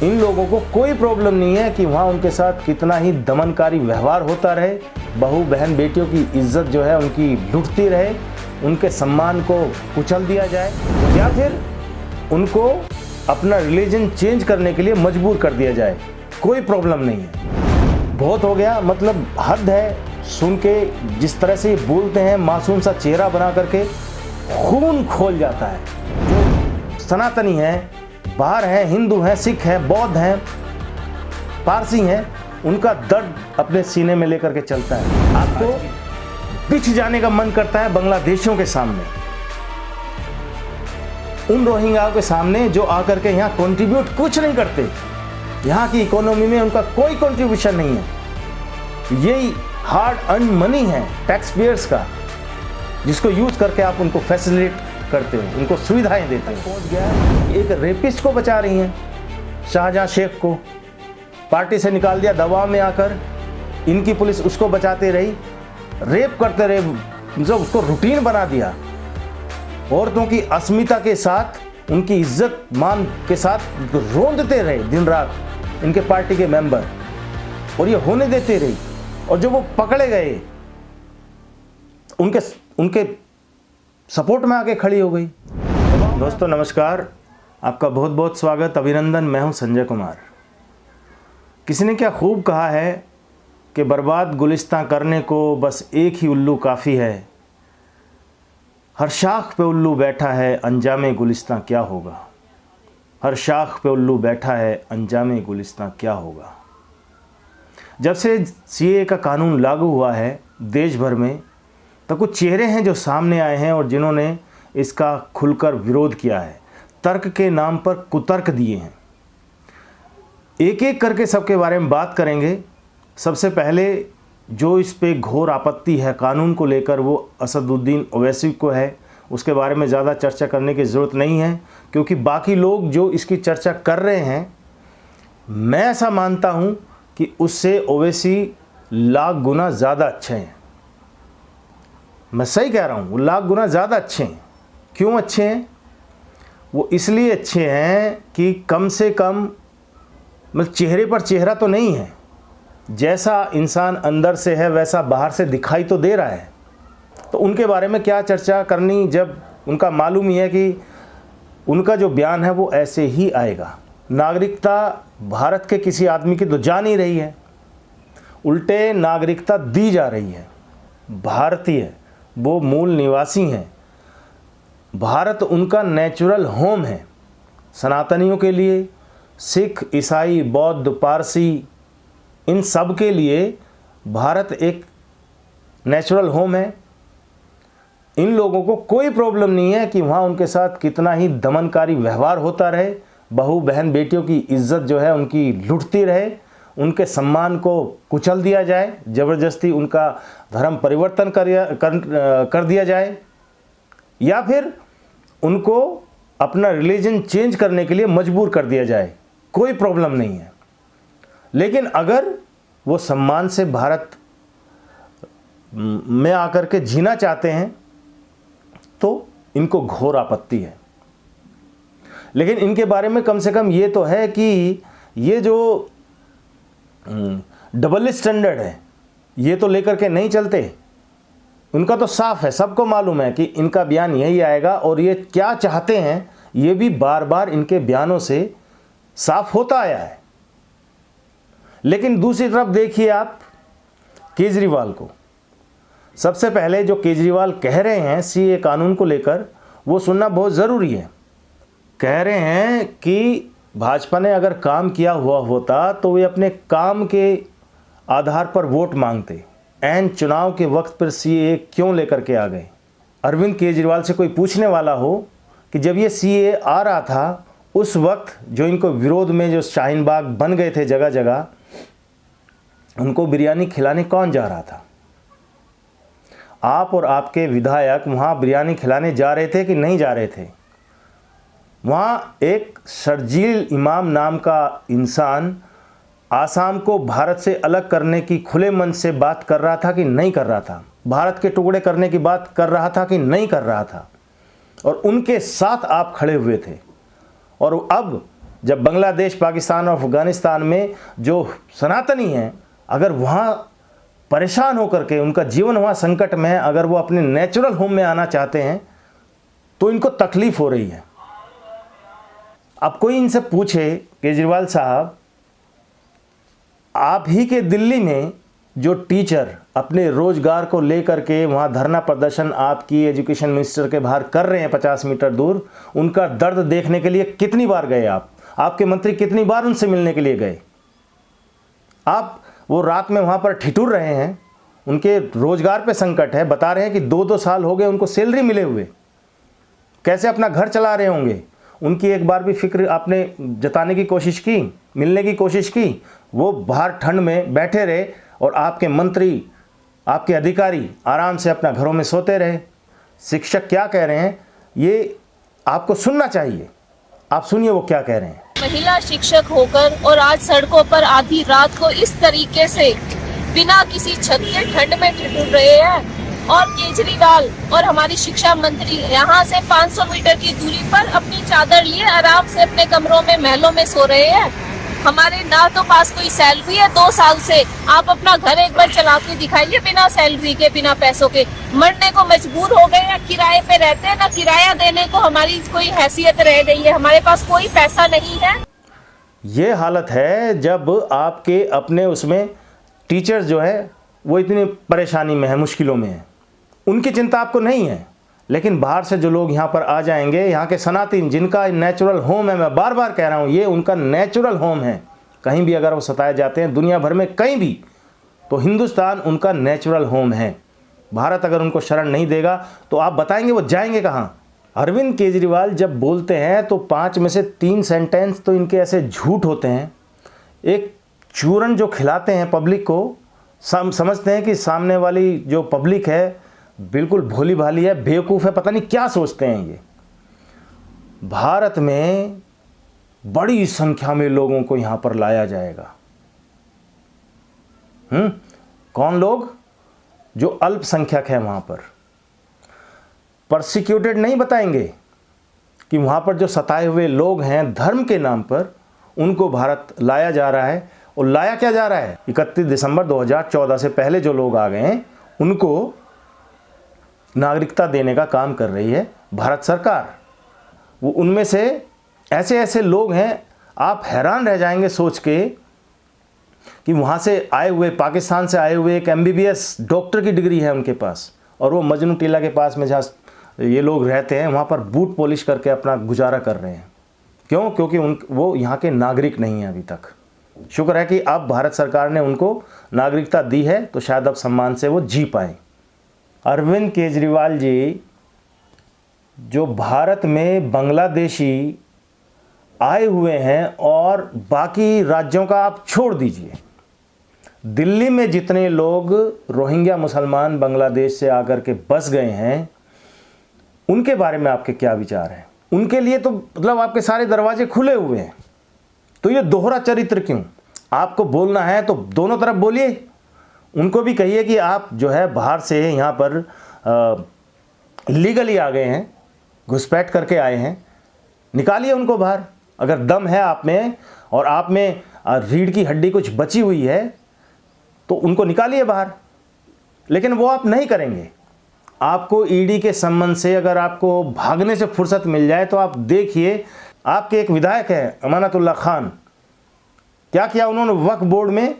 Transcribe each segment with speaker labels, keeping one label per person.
Speaker 1: इन लोगों को कोई प्रॉब्लम नहीं है कि वहाँ उनके साथ कितना ही दमनकारी व्यवहार होता रहे, बहू बहन बेटियों की इज्जत जो है उनकी लुटती रहे, उनके सम्मान को कुचल दिया जाए या फिर उनको अपना रिलीजन चेंज करने के लिए मजबूर कर दिया जाए। कोई प्रॉब्लम नहीं है। बहुत हो गया, मतलब हद है। सुन के जिस तरह से ये बोलते हैं, मासूम सा चेहरा बना करके खून खोल जाता है। जो सनातनी हैं, बाहर हैं, हिंदू हैं, सिख हैं, बौद्ध हैं, पारसी हैं, उनका दर्द अपने सीने में लेकर के चलता है। आपको बिछ जाने का मन करता है बांग्लादेशियों के सामने, उन रोहिंग्याओं के सामने जो आकर के यहाँ कंट्रीब्यूट कुछ नहीं करते, यहाँ की इकोनॉमी में उनका कोई कंट्रीब्यूशन नहीं है। यही हार्ड अर्न मनी है टैक्स पेयर्स का, जिसको यूज करके आप उनको फैसिलिटेट करते हो, उनको सुविधाएं देते हो। पहुंच गया, एक रेपिस्ट को बचा रही हैं, शाहजहां शेख को पार्टी से निकाल दिया दबाव में आकर, इनकी पुलिस उसको बचाते रही, रेप करते रहे, मतलब उसको रूटीन बना दिया। औरतों की अस्मिता के साथ, उनकी इज्जत मान के साथ रोंदते रहे दिन रात इनके पार्टी के मेंबर, और ये होने देते रही। और जो वो पकड़े गए, उनके सपोर्ट में आके खड़ी हो गई। दोस्तों नमस्कार, आपका बहुत बहुत स्वागत, अभिनंदन। मैं हूं संजय कुमार। किसी ने क्या खूब कहा है कि बर्बाद गुलिस्तां करने को बस एक ही उल्लू काफ़ी है। हर शाख पे उल्लू बैठा है, अंजामे गुलिस्तां क्या होगा। हर शाख पे उल्लू बैठा है, अंजामे गुलिस्तां क्या होगा। जब से सीएए का कानून लागू हुआ है देश भर में, तो कुछ चेहरे हैं जो सामने आए हैं और जिन्होंने इसका खुलकर विरोध किया है, तर्क के नाम पर कुतर्क दिए हैं। एक एक करके सबके बारे में बात करेंगे। सबसे पहले जो इस पे घोर आपत्ति है कानून को लेकर, वो असदुद्दीन ओवैसी को है। उसके बारे में ज़्यादा चर्चा करने की ज़रूरत नहीं है, क्योंकि बाकी लोग जो इसकी चर्चा कर रहे हैं, मैं ऐसा मानता हूँ कि उससे ओवैसी लाख गुना ज़्यादा अच्छे हैं। मैं सही कह रहा हूँ, वो लाख गुना ज़्यादा अच्छे हैं। क्यों अच्छे हैं? वो इसलिए अच्छे हैं कि कम से कम मतलब चेहरे पर चेहरा तो नहीं है, जैसा इंसान अंदर से है वैसा बाहर से दिखाई तो दे रहा है। तो उनके बारे में क्या चर्चा करनी, जब उनका मालूम ही है कि उनका जो बयान है वो ऐसे ही आएगा। नागरिकता भारत के किसी आदमी की तो जा नहीं रही है, उल्टे नागरिकता दी जा रही है। भारतीय वो मूल निवासी हैं, भारत उनका नेचुरल होम है। सनातनियों के लिए, सिख, ईसाई, बौद्ध, पारसी, इन सब के लिए भारत एक नेचुरल होम है। इन लोगों को कोई प्रॉब्लम नहीं है कि वहाँ उनके साथ कितना ही दमनकारी व्यवहार होता रहे, बहू बहन बेटियों की इज्जत जो है उनकी लुटती रहे, उनके सम्मान को कुचल दिया जाए, ज़बरदस्ती उनका धर्म परिवर्तन कर दिया जाए, या फिर उनको अपना रिलीजन चेंज करने के लिए मजबूर कर दिया जाए। कोई प्रॉब्लम नहीं है। लेकिन अगर वो सम्मान से भारत में आकर के जीना चाहते हैं तो इनको घोर आपत्ति है। लेकिन इनके बारे में कम से कम ये तो है कि ये जो डबल स्टैंडर्ड है, ये तो लेकर के नहीं चलते। उनका तो साफ है, सबको मालूम है कि इनका बयान यही आएगा, और ये क्या चाहते हैं ये भी बार बार इनके बयानों से साफ होता आया है। लेकिन दूसरी तरफ देखिए आप केजरीवाल को। सबसे पहले जो केजरीवाल कह रहे हैं सीएए कानून को लेकर, वो सुनना बहुत ज़रूरी है। कह रहे हैं कि भाजपा ने अगर काम किया हुआ होता तो वे अपने काम के आधार पर वोट मांगते, ऐन चुनाव के वक्त पर सीएए क्यों लेकर के आ गए। अरविंद केजरीवाल से कोई पूछने वाला हो कि जब ये सीएए आ रहा था, उस वक्त जो इनको विरोध में जो शाहीन बाग बन गए थे जगह जगह, उनको बिरयानी खिलाने कौन जा रहा था? आप और आपके विधायक वहाँ बिरयानी खिलाने जा रहे थे कि नहीं जा रहे थे? वहाँ एक शर्जील इमाम नाम का इंसान आसाम को भारत से अलग करने की खुले मन से बात कर रहा था कि नहीं कर रहा था? भारत के टुकड़े करने की बात कर रहा था कि नहीं कर रहा था? और उनके साथ आप खड़े हुए थे। और अब जब बांग्लादेश, पाकिस्तान और अफगानिस्तान में जो सनातनी हैं, अगर वहाँ परेशान होकर के उनका जीवन वहाँ संकट में है, अगर वो अपने नेचुरल होम में आना चाहते हैं तो इनको तकलीफ हो रही है। अब कोई इनसे पूछे, केजरीवाल साहब, आप ही के दिल्ली में जो टीचर अपने रोजगार को लेकर के वहाँ धरना प्रदर्शन आपकी एजुकेशन मिनिस्टर के बाहर कर रहे हैं 50 मीटर दूर, उनका दर्द देखने के लिए कितनी बार गए आप? आपके मंत्री कितनी बार उनसे मिलने के लिए गए? आप वो रात में वहाँ पर ठिठुर रहे हैं, उनके रोजगार पे संकट है, बता रहे हैं कि 2-2 साल हो गए उनको सैलरी मिले हुए, कैसे अपना घर चला रहे होंगे। उनकी एक बार भी फिक्र आपने जताने की कोशिश की, मिलने की कोशिश की? वो बाहर ठंड में बैठे रहे और आपके मंत्री, आपके अधिकारी आराम से अपना घरों में सोते रहे। शिक्षक क्या कह रहे हैं ये आपको सुनना चाहिए। आप सुनिए वो क्या कह रहे हैं।
Speaker 2: महिला शिक्षक होकर और आज सड़कों पर आधी रात को इस तरीके से बिना किसी छत के ठंड में ठिठुर रहे हैं, और केजरीवाल और हमारी शिक्षा मंत्री यहाँ से 500 मीटर की दूरी पर अपनी चादर लिए आराम से अपने कमरों में, महलों में सो रहे हैं। हमारे ना तो पास कोई सैलरी है 2 साल से। आप अपना घर एक बार चला के दिखाइए बिना सैलरी के, बिना पैसों के। मरने को मजबूर हो गए हैं, किराए पे रहते हैं, ना किराया देने को हमारी कोई हैसियत रह गई है, हमारे पास कोई पैसा नहीं है।
Speaker 1: ये हालत है जब आपके अपने उसमें टीचर्स जो है वो इतनी परेशानी में है, मुश्किलों में है, उनकी चिंता आपको नहीं है। लेकिन बाहर से जो लोग यहाँ पर आ जाएंगे, यहाँ के सनातन जिनका नेचुरल होम है, मैं बार बार कह रहा हूँ ये उनका नेचुरल होम है। कहीं भी अगर वो सताए जाते हैं दुनिया भर में कहीं भी, तो हिंदुस्तान उनका नेचुरल होम है। भारत अगर उनको शरण नहीं देगा तो आप बताएंगे वो जाएंगे कहाँ? अरविंद केजरीवाल जब बोलते हैं तो 5 में से 3 सेंटेंस तो इनके ऐसे झूठ होते हैं। एक चूरन जो खिलाते हैं पब्लिक को, समझते हैं कि सामने वाली जो पब्लिक है बिल्कुल भोली भाली है, बेवकूफ़ है, पता नहीं क्या सोचते हैं ये। भारत में बड़ी संख्या में लोगों को यहाँ पर लाया जाएगा। कौन लोग? जो अल्पसंख्यक है वहाँ पर। परसिक्यूटेड नहीं बताएंगे कि वहाँ पर जो सताए हुए लोग हैं धर्म के नाम पर, उनको भारत लाया जा रहा है। और लाया क्या जा रहा है? 31 दिसंबर 2014 से पहले जो लोग आ गए हैं उनको नागरिकता देने का काम कर रही है भारत सरकार। वो उनमें से ऐसे ऐसे लोग हैं, आप हैरान रह जाएंगे सोच के कि वहाँ से आए हुए, पाकिस्तान से आए हुए एक MBBS डॉक्टर की डिग्री है उनके पास, और वो मजनू टीला के पास में जहाँ ये लोग रहते हैं वहाँ पर बूट पॉलिश करके अपना गुजारा कर रहे हैं। क्यों? क्योंकि वो यहाँ के नागरिक नहीं हैं अभी तक। शुक्र है कि अब भारत सरकार ने उनको नागरिकता दी है तो शायद अब सम्मान से वो जी पाएँ। अरविंद केजरीवाल जी जो भारत में बांग्लादेशी आए हुए हैं, और बाकी राज्यों का आप छोड़ दीजिए, दिल्ली में जितने लोग रोहिंग्या मुसलमान बांग्लादेश से आकर के बस गए हैं उनके बारे में आपके क्या विचार हैं? उनके लिए तो मतलब आपके सारे दरवाजे खुले हुए हैं। तो ये दोहरा चरित्र क्यों? आपको बोलना है तो दोनों तरफ बोलिए। उनको भी कहिए कि आप जो है बाहर से यहाँ पर लीगली आ गए हैं, घुसपैठ करके आए हैं, निकालिए उनको बाहर। अगर दम है आप में और आप में रीढ़ की हड्डी कुछ बची हुई है तो उनको निकालिए बाहर। लेकिन वो आप नहीं करेंगे। आपको ईडी के संबंध से अगर आपको भागने से फुर्सत मिल जाए तो आप देखिए, आपके एक विधायक है अमानतुल्लाह खान, क्या किया उन्होंने वक्फ बोर्ड में?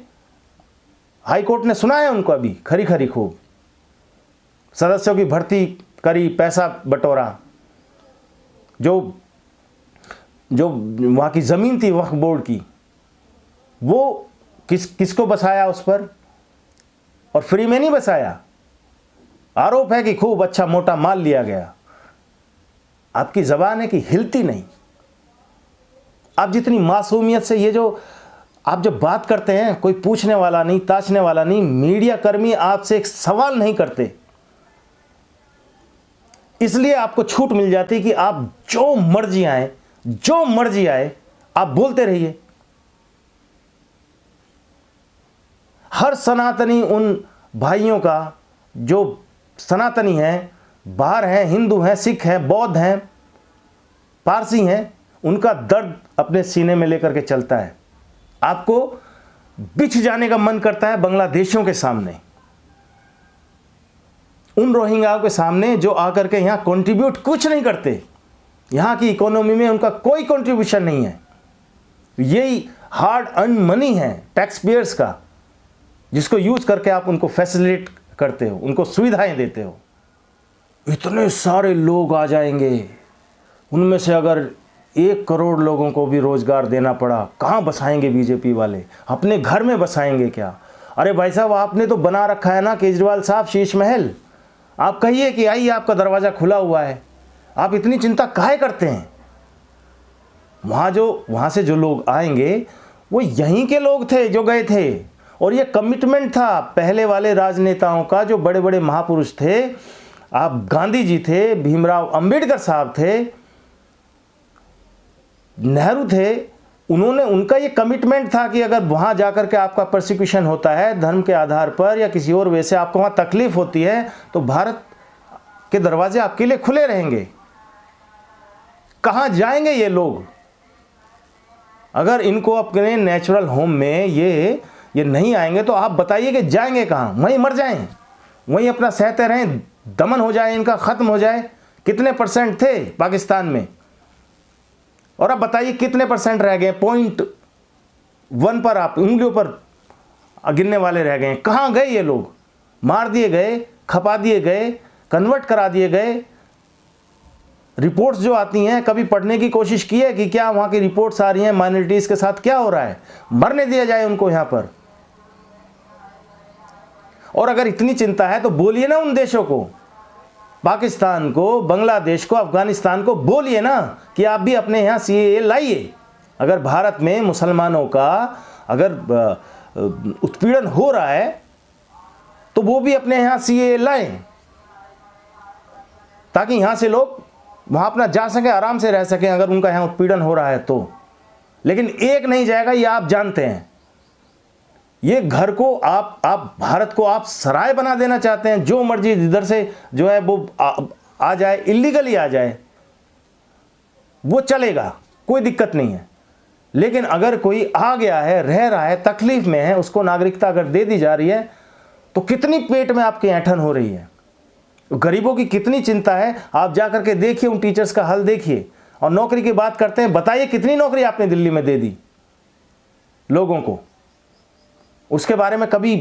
Speaker 1: हाई कोर्ट ने सुना है उनको अभी खरी खरी खूब, सदस्यों की भर्ती करी, पैसा बटोरा। जो वहाँ की ज़मीन थी वक्फ बोर्ड की, वो किसको बसाया उस पर? और फ्री में नहीं बसाया। आरोप है कि खूब अच्छा मोटा माल लिया गया। आपकी ज़बान है कि हिलती नहीं। आप जितनी मासूमियत से ये जो आप जब बात करते हैं, कोई पूछने वाला नहीं, ताशने वाला नहीं, मीडिया कर्मी आपसे एक सवाल नहीं करते, इसलिए आपको छूट मिल जाती कि आप जो मर्जी आए आप बोलते रहिए। हर सनातनी उन भाइयों का जो सनातनी हैं, बाहर हैं, हिंदू हैं, सिख हैं, बौद्ध हैं, पारसी हैं, उनका दर्द अपने सीने में लेकर के चलता है। आपको बिछ जाने का मन करता है बांग्लादेशियों के सामने, उन रोहिंग्याओं के सामने जो आकर के यहाँ कंट्रीब्यूट कुछ नहीं करते, यहाँ की इकोनॉमी में उनका कोई कंट्रीब्यूशन नहीं है। यही हार्ड अर्न मनी है टैक्स पेयर्स का, जिसको यूज करके आप उनको फैसिलिटेट करते हो, उनको सुविधाएं देते हो। इतने सारे लोग आ जाएंगे, उनमें से अगर 1 करोड़ लोगों को भी रोजगार देना पड़ा, कहाँ बसाएंगे बीजेपी वाले? अपने घर में बसाएंगे क्या? अरे भाई साहब, आपने तो बना रखा है ना केजरीवाल साहब शीश महल। आप कहिए कि आइए, आपका दरवाज़ा खुला हुआ है। आप इतनी चिंता काहे करते हैं? वहाँ से जो लोग आएंगे वो यहीं के लोग थे जो गए थे, और ये कमिटमेंट था पहले वाले राजनेताओं का, जो बड़े बड़े महापुरुष थे। आप गांधी जी थे, भीमराव अंबेडकर साहब थे, नेहरू थे। उनका ये कमिटमेंट था कि अगर वहाँ जाकर के आपका प्रोसिक्यूशन होता है धर्म के आधार पर या किसी और वजह से आपको वहाँ तकलीफ होती है, तो भारत के दरवाजे आपके लिए खुले रहेंगे। कहाँ जाएंगे ये लोग? अगर इनको अपने नेचुरल होम में ये नहीं आएंगे तो आप बताइए कि जाएंगे कहाँ? वहीं मर जाएं, वहीं अपना सहते रहें, दमन हो जाए, इनका ख़त्म हो जाए। कितने % थे पाकिस्तान में, और अब बताइए कितने % रह गए? 0.1 पर आप उंगलियों पर गिनने वाले रह गए। कहाँ गए ये लोग? मार दिए गए, खपा दिए गए, कन्वर्ट करा दिए गए। रिपोर्ट्स जो आती हैं, कभी पढ़ने की कोशिश की है कि क्या वहाँ की रिपोर्ट्स आ रही हैं माइनॉरिटीज़ के साथ क्या हो रहा है? मरने दिया जाए उनको यहाँ पर। और अगर इतनी चिंता है तो बोलिए ना उन देशों को, पाकिस्तान को, बांग्लादेश को, अफगानिस्तान को, बोलिए ना कि आप भी अपने यहाँ CAA लाइए। अगर भारत में मुसलमानों का अगर उत्पीड़न हो रहा है तो वो भी अपने यहाँ CAA लाएं, ताकि यहाँ से लोग वहाँ अपना जा सकें, आराम से रह सकें अगर उनका यहाँ उत्पीड़न हो रहा है तो। लेकिन एक नहीं जाएगा, ये आप जानते हैं। ये घर को आप भारत को आप सराय बना देना चाहते हैं। जो मर्जी इधर से जो है वो आ जाए, इलीगली आ जाए, वो चलेगा, कोई दिक्कत नहीं है। लेकिन अगर कोई आ गया है, रह रहा है, तकलीफ में है, उसको नागरिकता अगर दे दी जा रही है तो कितनी पेट में आपकी ऐंठन हो रही है, गरीबों की कितनी चिंता है। आप जा करके देखिए, उन टीचर्स का हाल देखिए। और नौकरी की बात करते हैं, बताइए कितनी नौकरी आपने दिल्ली में दे दी लोगों को? उसके बारे में कभी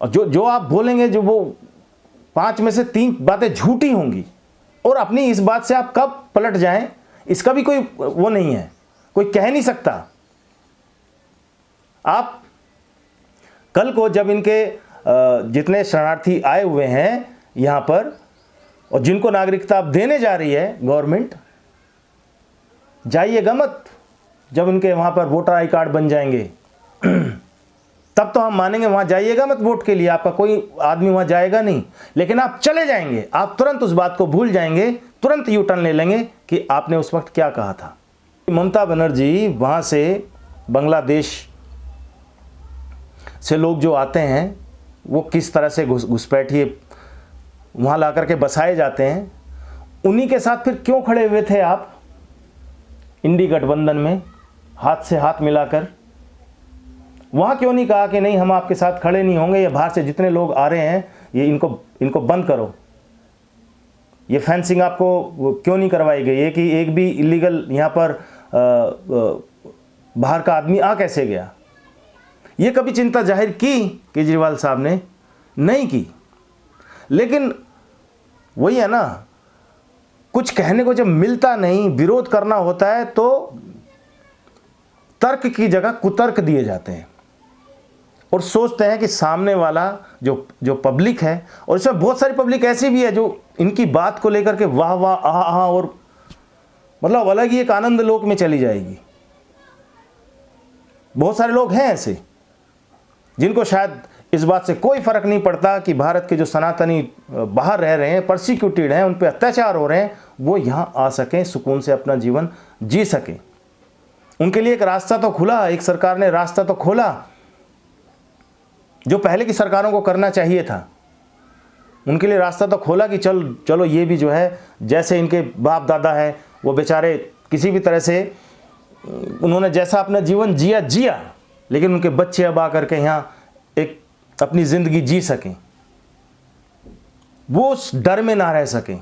Speaker 1: जो आप बोलेंगे, जो वो 5 में से 3 बातें झूठी होंगी, और अपनी इस बात से आप कब पलट जाएं इसका भी कोई वो नहीं है, कोई कह नहीं सकता। आप कल को जब इनके जितने शरणार्थी आए हुए हैं यहाँ पर, और जिनको नागरिकता अब देने जा रही है गवर्नमेंट, जाइएगा मत। जब उनके वहाँ पर वोटर आई कार्ड बन जाएंगे तब तो हम मानेंगे, वहाँ जाइएगा मत वोट के लिए, आपका कोई आदमी वहाँ जाएगा नहीं। लेकिन आप चले जाएंगे, आप तुरंत उस बात को भूल जाएंगे, तुरंत यू टर्न ले लेंगे कि आपने उस वक्त क्या कहा था। ममता बनर्जी वहाँ से बांग्लादेश से लोग जो आते हैं वो किस तरह से घुसपैठिए वहाँ ला करके बसाए जाते हैं, उन्हीं के साथ फिर क्यों खड़े हुए थे आप इंडी गठबंधन में, हाथ से हाथ मिलाकर? वहाँ क्यों नहीं कहा कि नहीं, हम आपके साथ खड़े नहीं होंगे, ये बाहर से जितने लोग आ रहे हैं ये इनको बंद करो? ये फेंसिंग आपको क्यों नहीं करवाई गई है कि एक भी इलीगल यहाँ पर बाहर का आदमी आ कैसे गया? ये कभी चिंता जाहिर की केजरीवाल साहब ने? नहीं की। लेकिन वही है ना, कुछ कहने को जब मिलता नहीं, विरोध करना होता है तो तर्क की जगह कुतर्क दिए जाते हैं, और सोचते हैं कि सामने वाला जो पब्लिक है, और इसमें बहुत सारी पब्लिक ऐसी भी है जो इनकी बात को लेकर के वाह वाह आहा और मतलब अलग ही एक आनंद लोक में चली जाएगी। बहुत सारे लोग हैं ऐसे जिनको शायद इस बात से कोई फर्क नहीं पड़ता कि भारत के जो सनातनी बाहर रह रहे हैं, परसिक्यूटेड हैं, उन पर अत्याचार हो रहे हैं, वो यहाँ आ सकें, सुकून से अपना जीवन जी सकें। उनके लिए एक रास्ता तो खुला, एक सरकार ने रास्ता तो खोला जो पहले की सरकारों को करना चाहिए था। उनके लिए रास्ता तो खोला कि चलो ये भी जो है, जैसे इनके बाप दादा हैं वो बेचारे किसी भी तरह से उन्होंने जैसा अपना जीवन जिया, लेकिन उनके बच्चे अब आकर के यहाँ एक अपनी ज़िंदगी जी सकें, वो उस डर में ना रह सकें।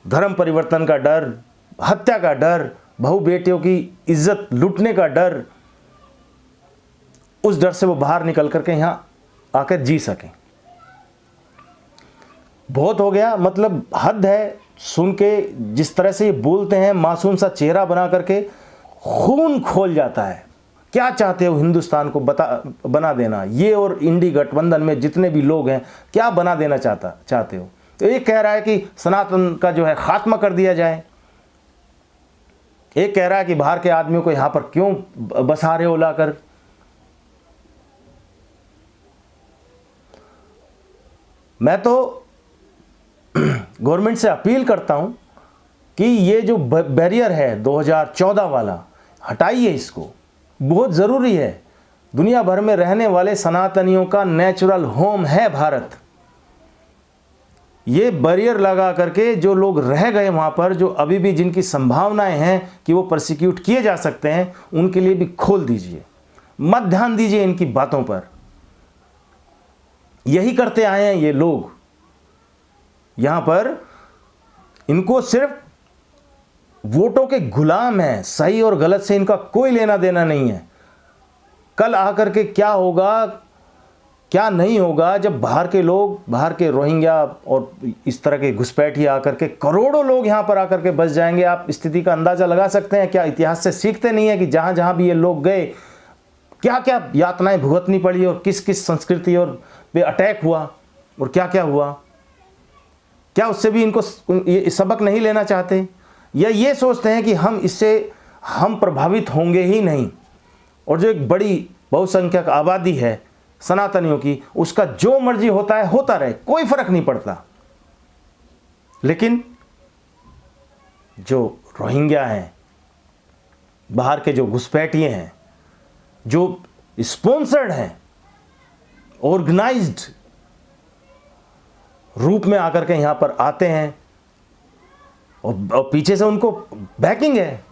Speaker 1: धर्म परिवर्तन का डर, हत्या का डर, बहू बेटियों की इज्जत लूटने का डर, उस डर से वो बाहर निकल करके यहाँ आकर जी सकें। बहुत हो गया, मतलब हद है। सुन के जिस तरह से ये बोलते हैं, मासूम सा चेहरा बना करके खून खोल जाता है। क्या चाहते हो हिंदुस्तान को बना देना? ये और इंडी गठबंधन में जितने भी लोग हैं, क्या बना देना चाहते हो? तो एक कह रहा है कि सनातन का जो है खात्मा कर दिया जाए, एक कह रहा है कि बाहर के आदमियों को यहां पर क्यों बसा रहे हो लाकर। मैं तो गवर्नमेंट से अपील करता हूं कि ये जो बैरियर है 2014 वाला, हटाइए इसको, बहुत ज़रूरी है। दुनिया भर में रहने वाले सनातनियों का नेचुरल होम है भारत। ये बैरियर लगा करके जो लोग रह गए वहाँ पर, जो अभी भी जिनकी संभावनाएं हैं कि वो प्रोसिक्यूट किए जा सकते हैं, उनके लिए भी खोल दीजिए। मत ध्यान दीजिए इनकी बातों पर। यही करते आए हैं ये लोग यहाँ पर। इनको सिर्फ वोटों के गुलाम हैं, सही और गलत से इनका कोई लेना देना नहीं है। कल आकर के क्या होगा क्या नहीं होगा, जब बाहर के लोग, बाहर के रोहिंग्या और इस तरह के घुसपैठी आकर के करोड़ों लोग यहाँ पर आकर के बस जाएंगे। आप स्थिति का अंदाज़ा लगा सकते हैं। क्या इतिहास से सीखते नहीं है कि जहाँ जहाँ भी ये लोग गए, क्या क्या यातनाएं भुगतनी पड़ी और किस किस संस्कृति और पे अटैक हुआ और क्या क्या हुआ? क्या उससे भी इनको ये सबक नहीं लेना चाहते, या ये सोचते हैं कि हम प्रभावित होंगे ही नहीं, और जो एक बड़ी बहुसंख्यक आबादी है सनातनियों की, उसका जो मर्जी होता है होता रहे, कोई फर्क नहीं पड़ता। लेकिन जो रोहिंग्या हैं, बाहर के जो घुसपैठिए हैं, जो स्पॉन्सर्ड हैं, ऑर्गेनाइज्ड रूप में आकर के यहां पर आते हैं और पीछे से उनको बैकिंग है।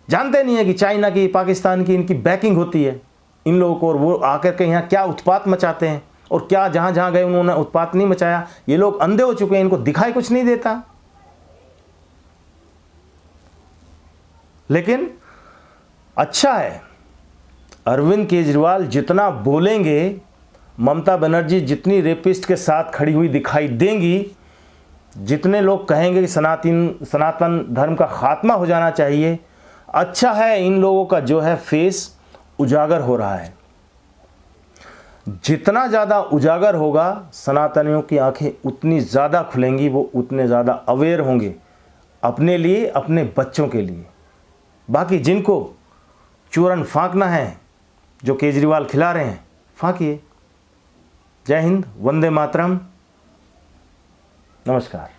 Speaker 1: जानते नहीं है कि चाइना की, पाकिस्तान की इनकी बैकिंग होती है इन लोगों को, और वो आकर के यहाँ क्या उत्पात मचाते हैं, और क्या जहाँ जहाँ गए उन्होंने उत्पात नहीं मचाया। ये लोग अंधे हो चुके हैं, इनको दिखाई कुछ नहीं देता। लेकिन अच्छा है, अरविंद केजरीवाल जितना बोलेंगे, ममता बनर्जी जितनी रेपिस्ट के साथ खड़ी हुई दिखाई देंगी, जितने लोग कहेंगे कि सनातन धर्म का खात्मा हो जाना चाहिए, अच्छा है इन लोगों का जो है फेस उजागर हो रहा है। जितना ज़्यादा उजागर होगा, सनातनियों की आंखें उतनी ज़्यादा खुलेंगी, वो उतने ज़्यादा अवेयर होंगे अपने लिए, अपने बच्चों के लिए। बाकी जिनको चूरन फांकना है, जो केजरीवाल खिला रहे हैं, फांकिए। जय हिंद, वंदे मातरम, नमस्कार।